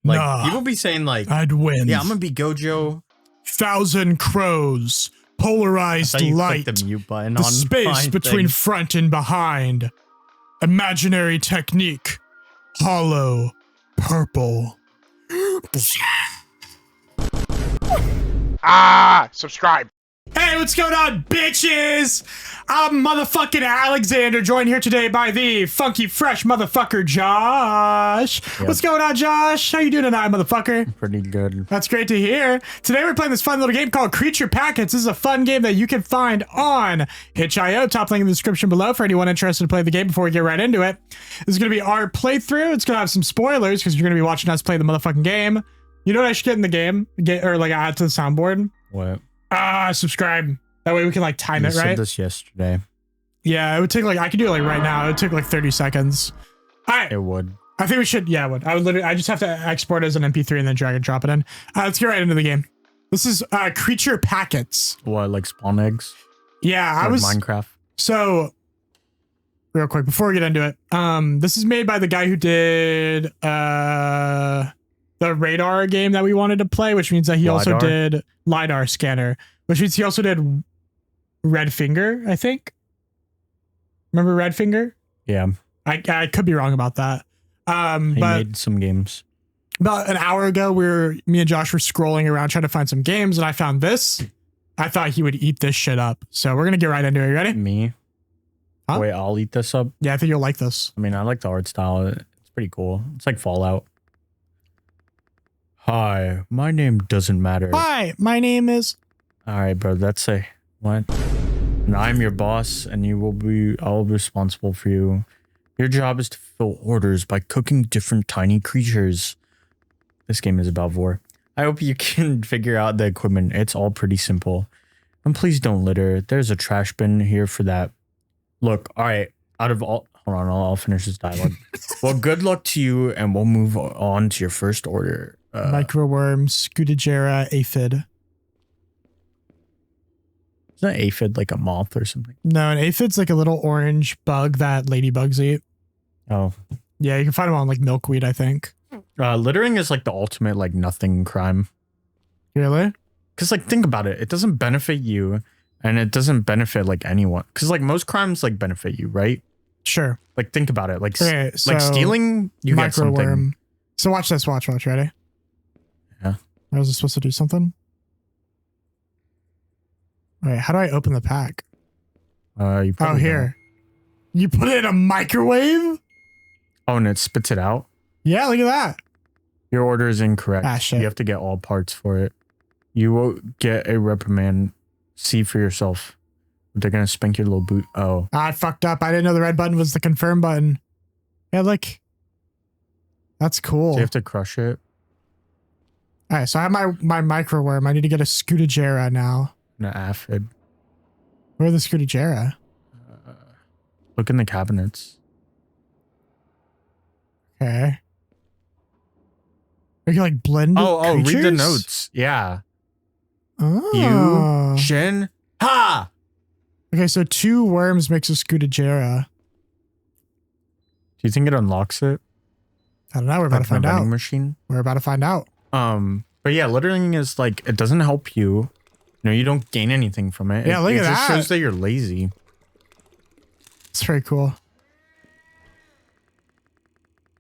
Like, nah, people be saying like, I'd win. yeah, I'm gonna be Gojo. 1,000 crows, polarized light, the mute button the on space between front and behind, imaginary technique, hollow, purple. Subscribe. Hey, what's going on, bitches? I'm motherfucking Alexander, joined here today by the funky fresh motherfucker Josh. Yep. What's going on, Josh? How you doing tonight, motherfucker? Pretty good. That's great to hear. Today we're playing this fun little game called Creature Packets. This is a fun game that you can find on itch.io. Top link in the description below for anyone interested to play the game before we get right into it. This is going to be our playthrough. It's going to have some spoilers because you're going to be watching us play the motherfucking game. You know what I should get in the game? Or like add to the soundboard? What? Subscribe. That way we can like time it, right? I said this yesterday. Yeah, it would take like, I could do it like right now. It would take like 30 seconds. All right. It would. I think we should, yeah, it would. I just have to export it as an MP3 and then drag and drop it in. Let's get right into the game. This is Creature Packets. What, like spawn eggs? Yeah, like I was Minecraft. So real quick before we get into it, this is made by the guy who did the radar game that we wanted to play, which means that he also did LiDAR scanner, which means he also did Red Finger, I think. Remember Red Finger? Yeah. I could be wrong about that. He made some games. About an hour ago, me and Josh were scrolling around trying to find some games, and I found this. I thought he would eat this shit up. So we're going to get right into it. You ready? Me? Huh? Wait, I'll eat this up? Yeah, I think you'll like this. I mean, I like the art style. It's pretty cool. It's like Fallout. Hi, my name doesn't matter. Hi, my name is... All right, bro, that's a... What? And I'm your boss, and I'll be responsible for you. Your job is to fulfill orders by cooking different tiny creatures. This game is about war. I hope you can figure out the equipment. It's all pretty simple. And please don't litter. There's a trash bin here for that. Look, all right, out of all... Hold on, I'll finish this dialogue. Well, good luck to you, and we'll move on to your first order. Microworm, Scutagera, aphid. Is that aphid like a moth or something? No, an aphid's like a little orange bug that ladybugs eat. Oh. Yeah, you can find them on like milkweed, I think. Littering is like the ultimate like nothing crime. Really? Because like think about it. It doesn't benefit you and it doesn't benefit like anyone. Because like most crimes like benefit you, right? Sure. Like think about it. Like, okay, so like stealing, you get something. So watch this. Watch. Ready? Yeah. I was supposed to do something? Wait, how do I open the pack? You oh, here. You put it in a microwave? Oh, and it spits it out? Yeah, look at that. Your order is incorrect. Ah, shit. You have to get all parts for it. You will get a reprimand. See for yourself. They're going to spank your little boot. Oh. I fucked up. I didn't know the red button was the confirm button. Yeah, look. That's cool. So you have to crush it. All right, so I have my microworm. I need to get a Scutagera now. An aphid. Where are the Scutagera? Look in the cabinets. Okay. We can like blend creatures? Read the notes. Yeah. Oh. You, Shin, Ha! Okay, so 2 worms makes a Scutagera. Do you think it unlocks it? I don't know. We're about to find out. Machine? We're about to find out. But yeah, littering is like, it doesn't help you. You know, you don't gain anything from it. Yeah, look at that. It just shows that you're lazy. It's very cool.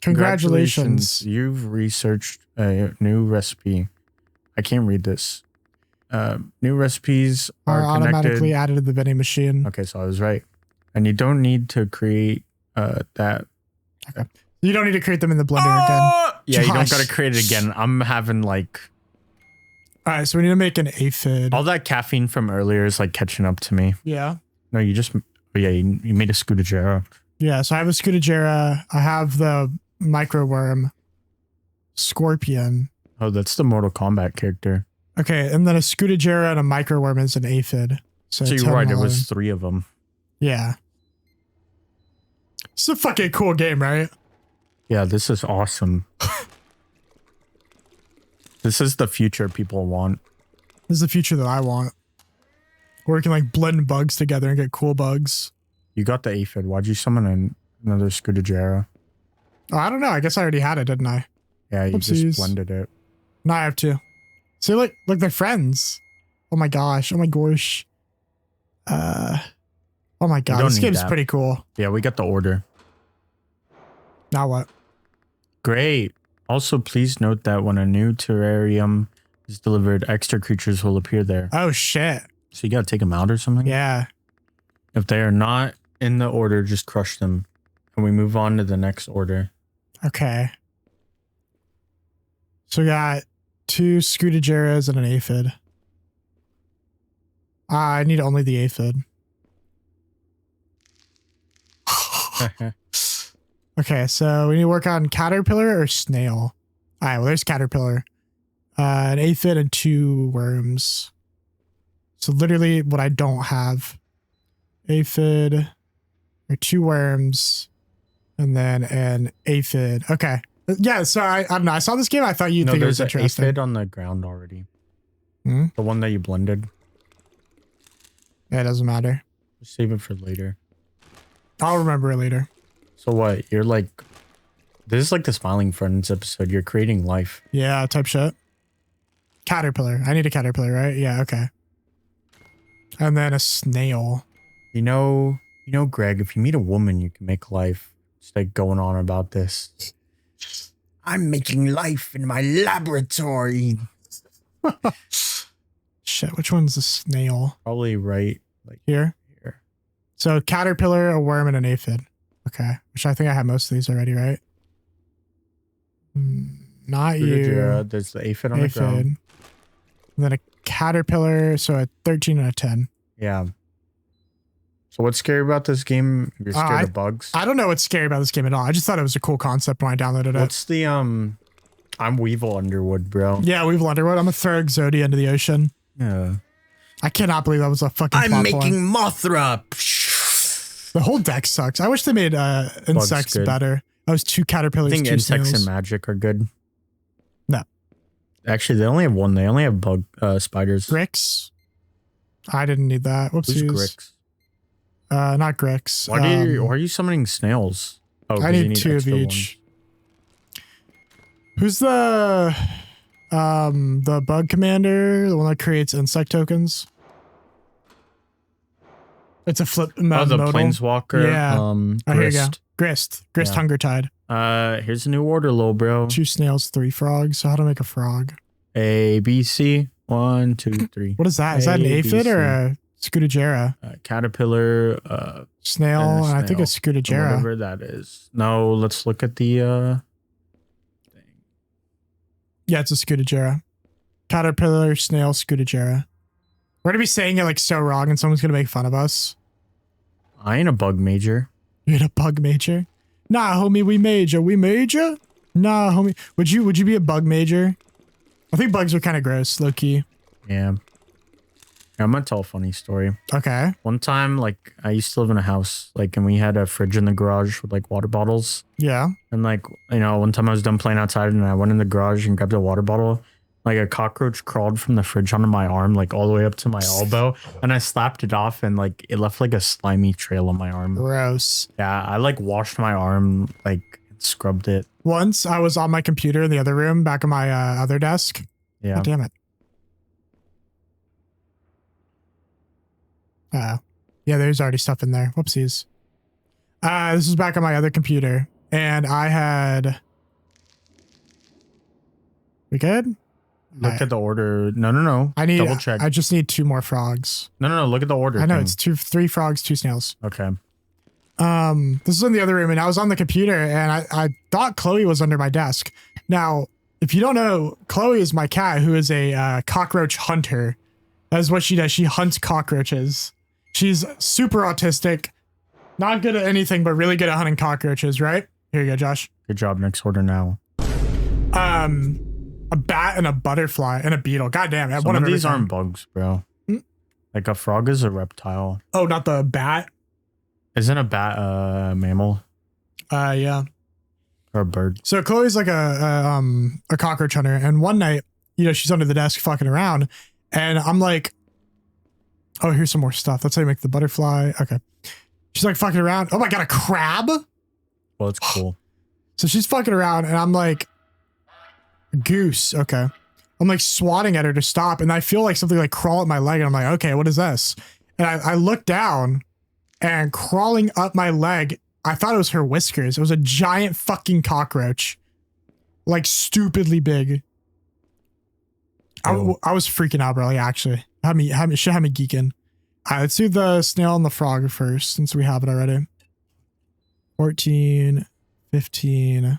Congratulations. You've researched a new recipe. I can't read this. New recipes are automatically added to the vending machine. Okay, so I was right. And you don't need to create that. Okay. You don't need to create them in the blender again. Yeah, you don't got to create it again. I'm having like... All right, so we need to make an aphid. All that caffeine from earlier is like catching up to me. Yeah. No, you just... Oh, yeah, you made a Scutagera. Yeah, so I have a Scutagera. I have the microworm. Scorpion. Oh, that's the Mortal Kombat character. Okay, and then a Scutagera and a microworm is an aphid. So you're right, it was 3 of them. Yeah. It's a fucking cool game, right? Yeah, this is awesome. This is the future people want. This is the future that I want. Where we can like blend bugs together and get cool bugs. You got the aphid. Why'd you summon another Scutagera? Oh, I don't know. I guess I already had it, didn't I? Yeah, you Oopsies. just blended it. No, I have to. See, look, they're friends. Oh my gosh. Oh my gosh. Oh my god, this game's pretty cool. Yeah, we got the order. Now what? Great. Also, please note that when a new terrarium is delivered, extra creatures will appear there. Oh shit. So you gotta take them out or something? Yeah. If they are not in the order, just crush them. And we move on to the next order. Okay. So we got 2 Scudageras and an aphid. I need only the aphid. Okay, so we need to work on caterpillar or snail. All right, well, there's caterpillar. An aphid and 2 worms. So literally what I don't have. Aphid or 2 worms and then an aphid. Okay. Yeah, so I don't know. I saw this game. I thought you'd think it was interesting. There's an aphid on the ground already. Hmm? The one that you blended. Yeah, it doesn't matter. Just save it for later. I'll remember it later. So what? You're like... This is like the Smiling Friends episode. You're creating life. Yeah, type shit. Caterpillar. I need a caterpillar, right? Yeah, okay. And then a snail. You know, Greg, if you meet a woman, you can make life. Just like going on about this. I'm making life in my laboratory. Shit, which one's the snail? Probably right. Like Here? here. So caterpillar, a worm, and an aphid. Okay. Which I think I have most of these already, right? Not you. There's the aphid on the ground. And then a caterpillar, so a 13 and a 10. Yeah. So what's scary about this game? You're scared of bugs? I don't know what's scary about this game at all. I just thought it was a cool concept when I downloaded it. What's the I'm Weevil Underwood, bro. Yeah, Weevil Underwood. I'm a throw Exodia into the ocean. Yeah. I cannot believe that was a fucking I'm plot making point. Mothra. The whole deck sucks. I wish they made insects better. I was 2 caterpillars. I think 2 insects snails. and magic are good. No. Actually, they only have one. They only have bug spiders. Grix. I didn't need that. Whoopsies. Who's Grix? Not Grix. Why are you summoning snails? Oh, I need 2 of each. Who's the bug commander? The one that creates insect tokens? It's a flip mode. Oh, the planeswalker. Yeah. Grist. Here you go. Grist. Grist Yeah. Hunger Tide. Here's a new order, little bro. 2 snails, 3 frogs. So how to make a frog? A, B, C. 1, 2, 3. What is that? Is that an aphid or a Scutagera? Caterpillar. Snail, and I think a Scutagera. Whatever that is. No, let's look at the thing. Yeah, it's a Scutagera. Caterpillar, snail, Scutagera. We're gonna be saying it like so wrong, and someone's gonna make fun of us. I ain't a bug major. You're in a bug major? Nah, homie, we major. We major? Nah, homie. Would you be a bug major? I think bugs are kind of gross, low key. Yeah. I'm gonna tell a funny story. Okay. One time, like, I used to live in a house, like, and we had a fridge in the garage with, like, water bottles. Yeah. And, like, you know, one time I was done playing outside and I went in the garage and grabbed a water bottle. Like, a cockroach crawled from the fridge onto my arm, like, all the way up to my elbow. And I slapped it off and, like, it left, like, a slimy trail on my arm. Gross. Yeah, I, like, washed my arm, like, scrubbed it. Once I was on my computer in the other room, back on my other desk. Yeah. Oh, damn it. Yeah, there's already stuff in there. Whoopsies. This is back on my other computer, and I had... We good? Look at the order. No. I need double check. I just need 2 more frogs. No. Look at the order. I know thing. it's 3 frogs, 2 snails. Okay. This is in the other room, and I was on the computer, and I thought Chloe was under my desk. Now, if you don't know, Chloe is my cat, who is a cockroach hunter. That is what she does. She hunts cockroaches. She's super autistic, not good at anything, but really good at hunting cockroaches, right? Here you go, Josh. Good job. Next order now. A bat and a butterfly and a beetle. God damn it. Some of these aren't bugs, bro. Hmm? Like a frog is a reptile. Oh, not the bat? Isn't a bat a mammal? Yeah. Or a bird? So Chloe's like a cockroach hunter, and one night, you know, she's under the desk fucking around, and I'm like, oh, here's some more stuff. That's how you make the butterfly. Okay. She's like fucking around. Oh my God, a crab? Well, it's cool. So she's fucking around, and I'm like, Goose. Okay. I'm like swatting at her to stop, and I feel like something like crawl at my leg, and I'm like, okay, what is this? And I look down, and crawling up my leg, I thought it was her whiskers. It was a giant fucking cockroach. Like stupidly big. I was freaking out, bro. Like, actually. Should have me geeking. All right, let's do the snail and the frog first, since we have it already. 14, 15. All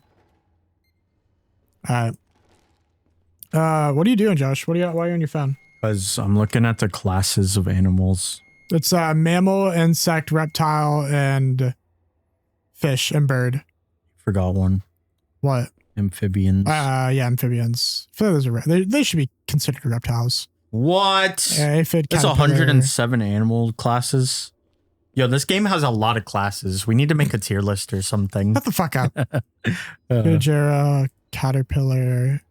right. What are you doing, Josh? Why are you on your phone? Because I'm looking at the classes of animals. It's mammal, insect, reptile, and fish and bird. Forgot one. What? Amphibians. Yeah, amphibians. I feel like those are they should be considered reptiles. What? Aphid, There's 107 animal classes. Yo, this game has a lot of classes. We need to make a tier list or something. Shut the fuck up. Gojira, caterpillar,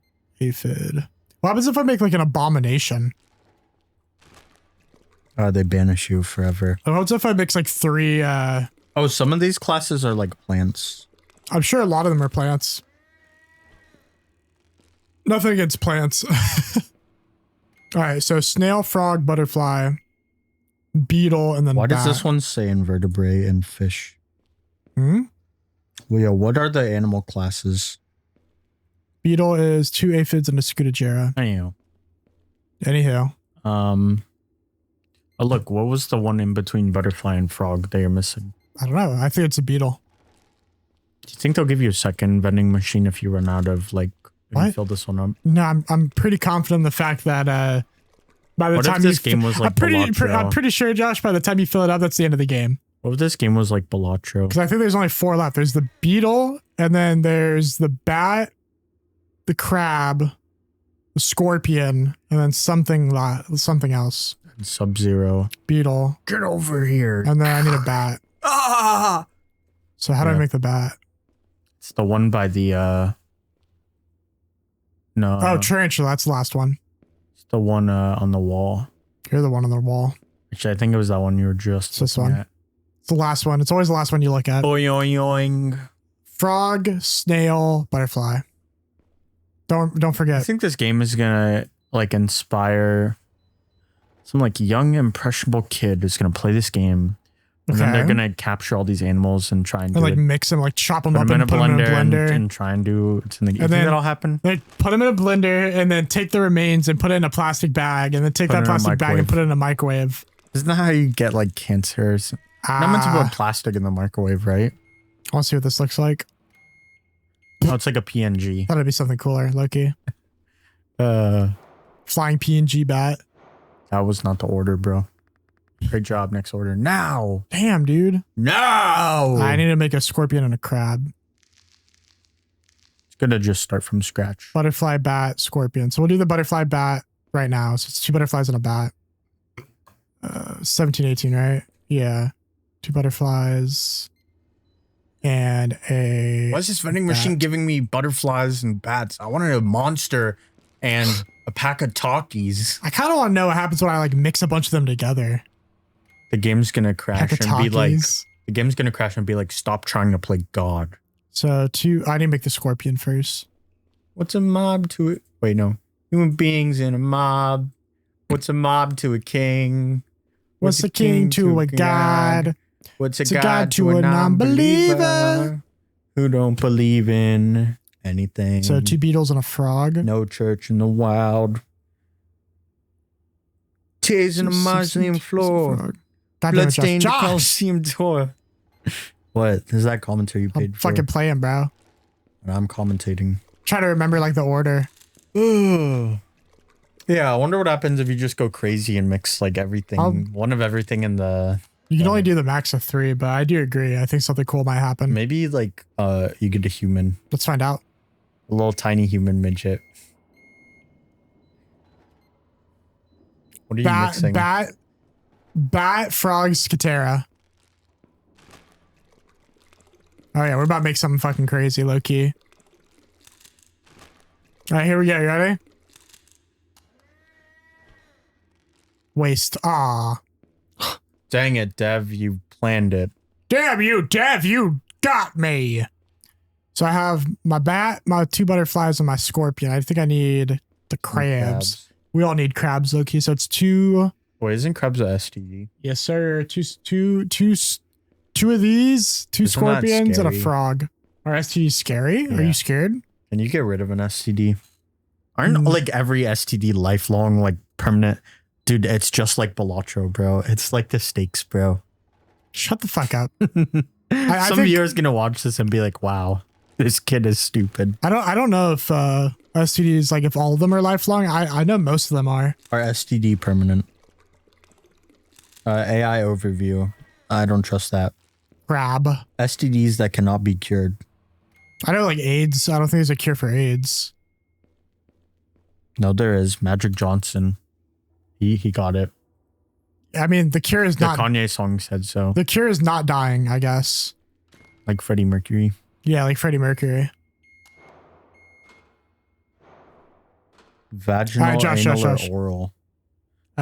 aphid. What happens if I make like an abomination? They banish you forever. What if I mix like 3? Oh, some of these classes are like plants. I'm sure a lot of them are plants. Nothing against plants. All right, so snail, frog, butterfly, beetle, and then why bat. does this one say invertebrate and fish? Hmm? Well, yeah, what are the animal classes? Beetle is 2 aphids and a Scutagera. Anyhow. Oh, look, what was the one in between butterfly and frog they are missing? I don't know. I think it's a beetle. Do you think they'll give you a second vending machine if you run out of, like, if you fill this one up? No, I'm pretty confident in the fact that by the what time if this game was like I'm pretty sure, Josh, by the time you fill it up, that's the end of the game. What if this game was like Balatro? Because I think there's only 4 left. There's the beetle, and then there's the bat, the crab, the scorpion, and then something else. Sub-Zero. Beetle. Get over here. And then I need a bat. Ah! So how do I make the bat? It's the one by the no. Oh, tarantula. That's the last one. It's the one on the wall. You're the one on the wall. Actually, I think it was that one you were just it's this one. At. It's the last one. It's always the last one you look at. Oing, oing. Frog, snail, butterfly. Don't forget. I think this game is gonna like inspire some like young impressionable kid who's gonna play this game. And then they're gonna capture all these animals and try and do like it. mix them, like chop them up and put them in a blender and try and do it's in the game. You think that'll happen? They put them in a blender and then take the remains and put it in a plastic bag and then take that plastic bag and put it in a microwave. Isn't that how you get like cancers? Not meant to put plastic in the microwave, right? I want to see what this looks like. Oh, it's like a PNG. Thought it'd be something cooler, Loki. Flying PNG bat. That was not the order, bro. Great job. Next order. Now. Damn, dude. No. I need to make a scorpion and a crab. It's good to just start from scratch. Butterfly, bat, scorpion. So we'll do the butterfly bat right now. So it's 2 butterflies and a bat. 17, 18, right? Yeah. 2 butterflies and a... Why is this vending machine giving me butterflies and bats? I wanted a monster and a pack of Takis. I kind of want to know what happens when I like mix a bunch of them together. The game's gonna crash and be like, the game's gonna crash and be like, stop trying to play God. So I need to make the scorpion first. What's a mob to it? Wait, no. Human beings in a mob. What's a mob to a king? What's a king to a god? What's a god to a non-believer? Who don't believe in anything. So 2 beetles and a frog. No church in the wild. Tears in a mausoleum floor. Bloodstained Coliseum tour. What? Is that commentary you paid for? Fucking playing, bro. I'm commentating. Try to remember like the order. Yeah, I wonder what happens if you just go crazy and mix like everything, one of everything in the... You can only do the max of 3, but I do agree. I think something cool might happen. Maybe like you get a human. Let's find out. A little tiny human midget. What are you mixing? Bat, frog, scatera. Oh yeah, we're about to make something fucking crazy, low key. All right, here we go. You ready? Waste. Ah. Dang it, Dev. You planned it. Damn you, Dev. You got me. So I have my bat, my 2 butterflies, and my scorpion. I think I need the crabs. We all need crabs, Loki. So it's 2. Wait, isn't crabs a STD? Yes, sir. Two of these, 2 Isn't that scorpions, and a scary? frog. Are STDs scary? Yeah. Are you scared? Can you get rid of an STD? Aren't like every STD lifelong, like permanent? Dude, it's just like Balatro, bro. It's like the stakes, bro. Shut the fuck up. Some viewers gonna watch this and be like, wow, this kid is stupid. I don't know if STDs, like if all of them are lifelong. I know most of them are. Are STD permanent? AI overview. I don't trust that. Crab. STDs that cannot be cured. I know like AIDS. I don't think there's a cure for AIDS. No, there is. Magic Johnson. He got it. I mean, the cure is The not. Kanye song said so. The cure is not dying, I guess. Like Freddie Mercury. Yeah, like Freddie Mercury. Vaginal, All right, anal, Josh. or oral.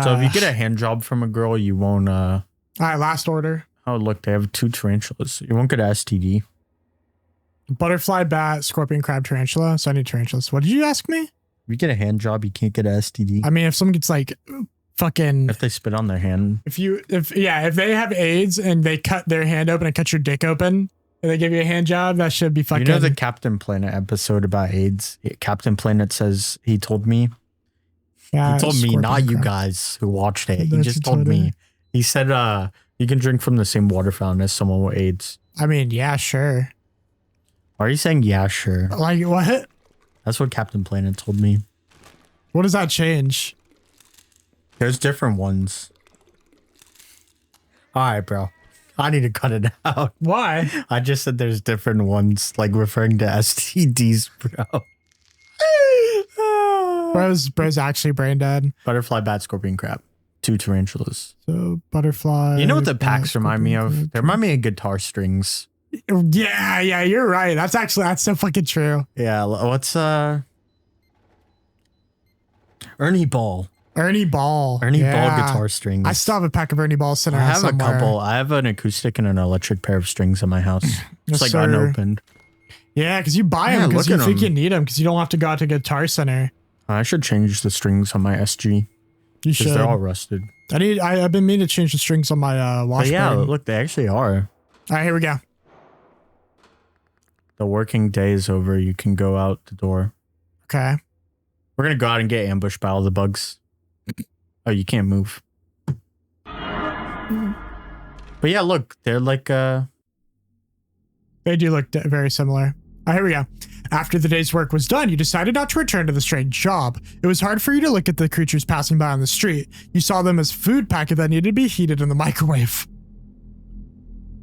So if you get a hand job from a girl, you won't. All right, last order. Oh, look, they have 2 tarantulas. You won't get an STD. Butterfly, bat, scorpion, crab, tarantula. So I need tarantulas. What did you ask me? If you get a hand job, you can't get an STD. I mean, if someone gets like fucking, If they spit on their hand. if they have AIDS and they cut their hand open and cut your dick open and they give you a hand job, that should be fucking. You know the Captain Planet episode about AIDS? Captain Planet says he told me. He told me, not you guys who watched it. He just told me. He said, you can drink from the same water fountain as someone with AIDS. I mean, yeah, sure. Why are you saying yeah, sure? Like what? That's what Captain Planet told me. What does that change? There's different ones. All right, bro. I need to cut it out. Why? I just said there's different ones, like referring to STDs, bro. Bro's actually brain dead. Butterfly, bat, scorpion, crab. 2 tarantulas. So butterfly. You know what the packs remind me of? They remind me of guitar strings. Yeah, you're right. That's so fucking true. Yeah, what's Ernie Ball. Ernie Ball Guitar strings. I still have a pack of Ernie Balls sitting around somewhere. I have a couple. I have an acoustic and an electric pair of strings in my house. It's like unopened. Yeah, because you buy them because you think you need them because you don't have to go out to Guitar Center. I should change the strings on my SG. You should. They're all rusted. I've been meaning to change the strings on my Washburn. Yeah, look, they actually are. All right, here we go. The working day is over. You can go out the door. Okay. We're going to go out and get ambushed by all the bugs. Oh, you can't move. But yeah, look, they're like... They do look very similar. Here we go. After the day's work was done, you decided not to return to the strange job. It was hard for you to look at the creatures passing by on the street. You saw them as food packet that needed to be heated in the microwave.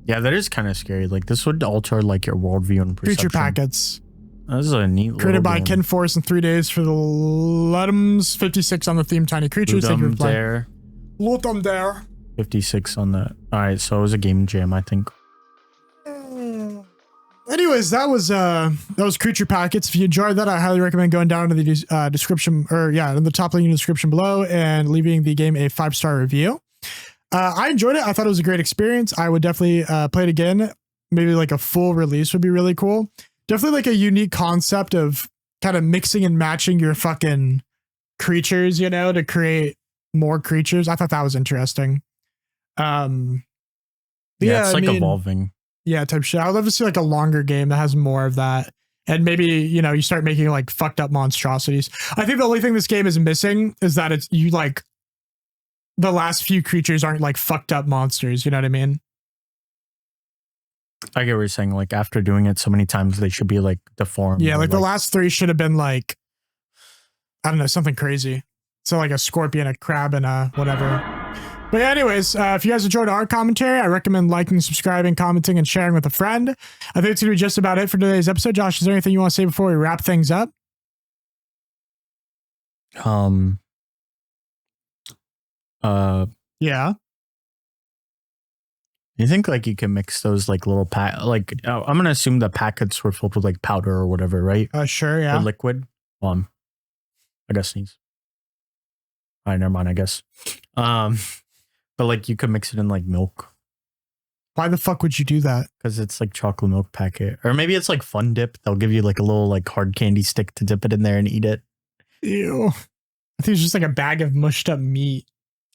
Yeah, that is kind of scary. Like, this would alter, like, your worldview and perception. Creature packets. This is a neat created by game. Ken Forrest in 3 days for the Ludums. 56 on the theme Tiny Creatures. Ludum Dare. Ludum Dare. 56 on the... All right, so it was a game jam, I think. Anyways, that was Creature Packets. If you enjoyed that, I highly recommend going down to the description, in the top link in the description below and leaving the game a 5-star review. I enjoyed it. I thought it was a great experience. I would definitely play it again. Maybe like a full release would be really cool. Definitely like a unique concept of kind of mixing and matching your fucking creatures, to create more creatures. I thought that was interesting. Yeah, it's like evolving. Yeah, type shit. I'd love to see like a longer game that has more of that. And maybe, you start making like fucked up monstrosities. I think the only thing this game is missing is that the last few creatures aren't like fucked up monsters. You know what I mean? I get what you're saying. Like after doing it so many times, they should be like deformed. Yeah, like the last 3 should have been like, I don't know, something crazy. So like a scorpion, a crab, and a whatever. But yeah, anyways, if you guys enjoyed our commentary, I recommend liking, subscribing, commenting, and sharing with a friend. I think it's going to be just about it for today's episode. Josh, is there anything you want to say before we wrap things up? Yeah. You think like you can mix those like little I'm going to assume the packets were filled with like powder or whatever, right? Sure, yeah. Or liquid. I guess sneeze. All right, never mind, I guess. But like you could mix it in like milk. Why the fuck would you do that? Because it's like chocolate milk packet. Or maybe it's like Fun Dip. They'll give you like a little like hard candy stick to dip it in there and eat it. Ew. I think it's just like a bag of mushed up meat.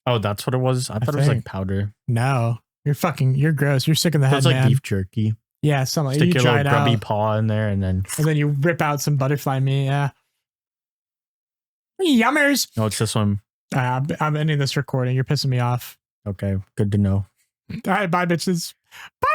Oh, that's what it was? I thought it was like powder. No. You're gross. You're sick in the head, It's like man. beef jerky. Yeah, something. Stick You your try little it grubby out. paw in there and then you rip out some butterfly meat. Yeah. Yummers. no, it's this one. I'm ending this recording. You're pissing me off. Okay, good to know. All right, bye, bitches. Bye.